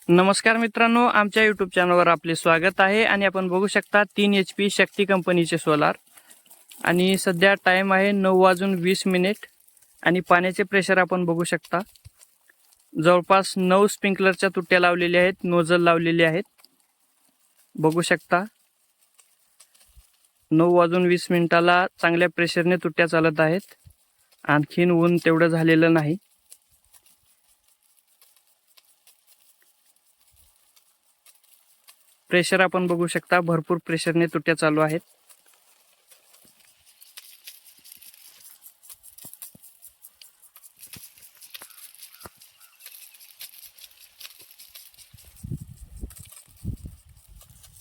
नमस्कार मित्रांनो, आमच्या यूट्यूब चॅनलवर आपले स्वागत आहे। आणि आपण बघू शकता 3 HP शक्ती कंपनीचे सोलार आणि सध्या टाइम आहे 9:20 आणि पाण्याचे प्रेशर आपण बघू शकता। जवळपास 9 स्प्रिंकलरच्या तुट्या लावलेल्या आहेत, नोजल लावलेले आहेत। बघू शकता 9:20 चांगल्या प्रेशरने तुट्या चालत आहेत। आणखीन ऊन तेवढं झालेलं नाही। प्रेशर आपण बघू शकता, भरपूर प्रेशरने तुट्या चालू आहेत।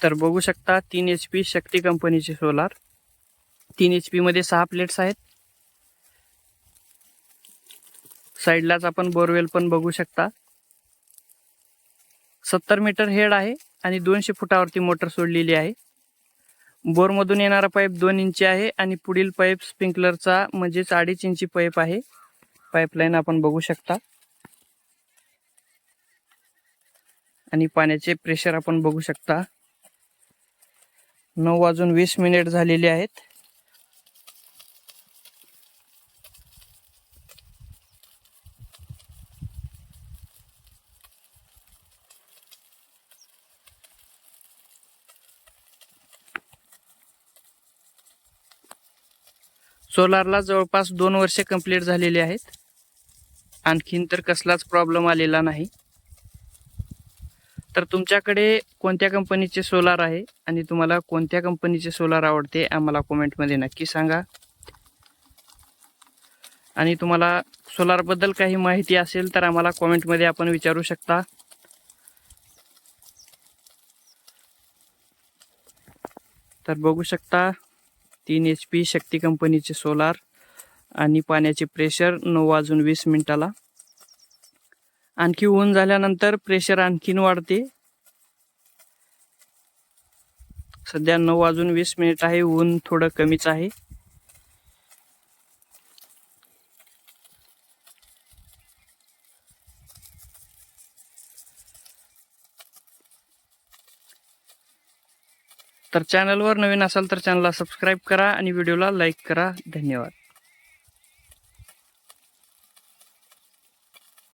तर बघू शकता 3 HP शक्ती कंपनीचे सोलार। 3 HP मध्ये 6 प्लेट्स आहेत। साइडलाच आपण बोरवेल पण बघू शकता। 70 मीटर हेड आहे आणि 200 फुटावरती मोटर सोडलेली आहे। बोर मधून येणारा पाईप 2 इंची आहे आणि पुढील पाईप स्प्रिंकलरचा म्हणजे 2.5 इंची पाईप आहे। पाईपलाईन आपण बघू शकता आणि पाण्याचे प्रेशर आपण बघू शकता। 9:20 झालेले आहेत। सोलारला जवळपास 2 वर्षे कंप्लीट झालेली आहेत। आणखीन तर कसलाच प्रॉब्लेम आलेला नाही। तर तुमच्याकडे कोणत्या कंपनीचे सोलार आहे आणि तुम्हाला कोणत्या कंपनीचे सोलार आवडते आम्हाला कमेंटमध्ये नक्की सांगा। आणि तुम्हाला सोलार बद्दल काही माहिती असेल तर आम्हाला कमेंटमध्ये आपण विचारू शकता। तर बघू शकता 3 HP शक्ती कंपनीचे सोलार आणि पाण्याचे प्रेशर 9:20 आणखी ऊन झाल्यानंतर प्रेशर आणखीन वाढते। सध्या 9:20 आहे, ऊन थोडं कमीच आहे। तर चॅनलवर नवीन असाल तर चॅनलला सबस्क्राईब करा आणि व्हिडिओला लाईक करा। धन्यवाद।